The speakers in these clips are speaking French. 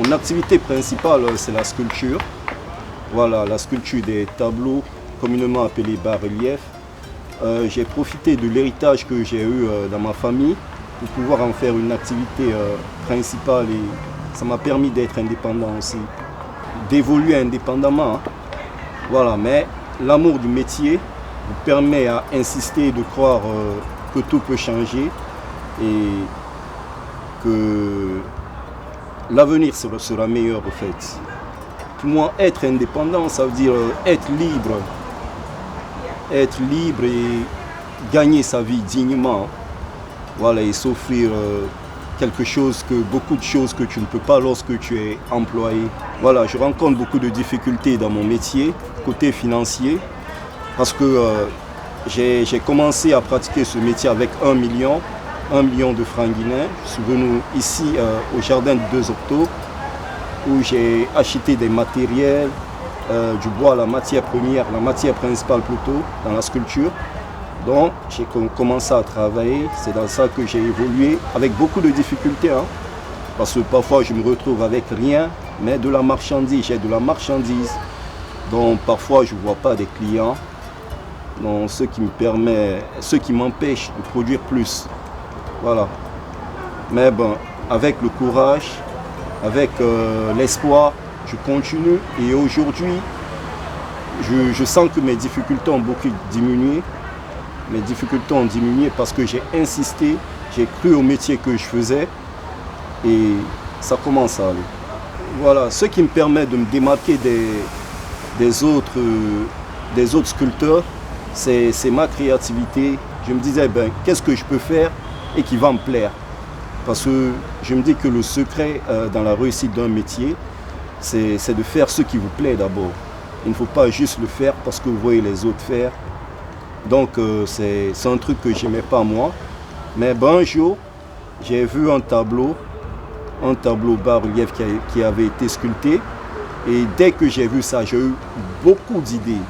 Mon activité principale, c'est la sculpture. Voilà, la sculpture des tableaux, communément appelés bas-reliefs. J'ai profité de l'héritage que j'ai eu dans ma famille pour pouvoir en faire une activité principale et ça m'a permis d'être indépendant aussi, d'évoluer indépendamment. Hein. Voilà, mais l'amour du métier vous permet à insister, de croire que tout peut changer et que l'avenir sera meilleur au fait. Pour moi, être indépendant, ça veut dire être libre et gagner sa vie dignement. Voilà, et s'offrir beaucoup de choses que tu ne peux pas lorsque tu es employé. Voilà, je rencontre beaucoup de difficultés dans mon métier, côté financier, parce que j'ai commencé à pratiquer ce métier avec 1 million de francs guinéens. Je suis venu ici au jardin du 2 octobre, où j'ai acheté des matériels, du bois, la matière première, la matière principale plutôt, dans la sculpture. Donc j'ai commencé à travailler, c'est dans ça que j'ai évolué, avec beaucoup de difficultés, hein, parce que parfois je me retrouve avec rien, mais de la marchandise, j'ai de la marchandise. Donc parfois je ne vois pas des clients, donc ce qui m'empêche de produire plus. Voilà. Mais bon, avec le courage, avec l'espoir, je continue et aujourd'hui, je sens que mes difficultés ont beaucoup diminué. Mes difficultés ont diminué parce que j'ai insisté, j'ai cru au métier que je faisais et ça commence à aller. Voilà, ce qui me permet de me démarquer des autres sculpteurs, c'est ma créativité. Je me disais, qu'est-ce que je peux faire et qui va me plaire? Parce que je me dis que le secret dans la réussite d'un métier, c'est de faire ce qui vous plaît d'abord. Il ne faut pas juste le faire parce que vous voyez les autres faire. Donc c'est un truc que je n'aimais pas moi. Mais un jour, j'ai vu un tableau bas-relief qui avait été sculpté. Et dès que j'ai vu ça, j'ai eu beaucoup d'idées.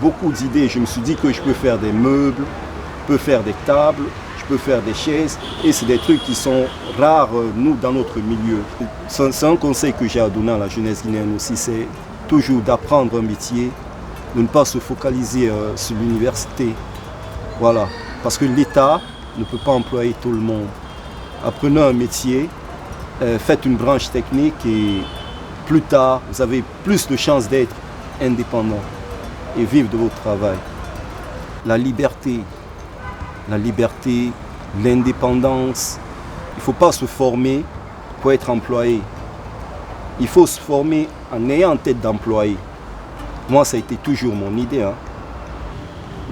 Beaucoup d'idées. Je me suis dit que je peux faire des meubles, je peux faire des tables, je peux faire des chaises. Et c'est des trucs qui sont rares, nous, dans notre milieu. C'est un conseil que j'ai à donner à la jeunesse guinéenne aussi, c'est toujours d'apprendre un métier, de ne pas se focaliser sur l'université. Voilà. Parce que l'État ne peut pas employer tout le monde. Apprenez un métier, faites une branche technique et plus tard, vous avez plus de chances d'être indépendant et vivre de votre travail. La liberté, l'indépendance, il ne faut pas se former pour être employé. Il faut se former en ayant en tête d'employé. Moi, ça a été toujours mon idée. Hein.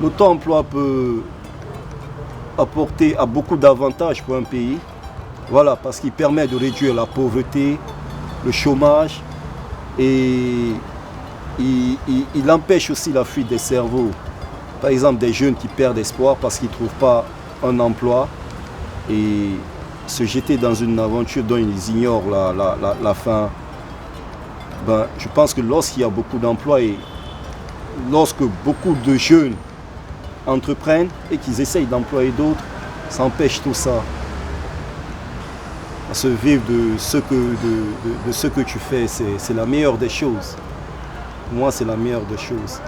L'auto-emploi peut apporter beaucoup d'avantages pour un pays. Voilà, parce qu'il permet de réduire la pauvreté, le chômage et il empêche aussi la fuite des cerveaux. Par exemple, des jeunes qui perdent espoir parce qu'ils ne trouvent pas un emploi et se jeter dans une aventure dont ils ignorent la fin. Je pense que lorsqu'il y a beaucoup d'emplois et lorsque beaucoup de jeunes entreprennent et qu'ils essayent d'employer d'autres, ça empêche tout ça. Parce que vivre de ce que tu fais, c'est la meilleure des choses. Pour moi, c'est la meilleure des choses.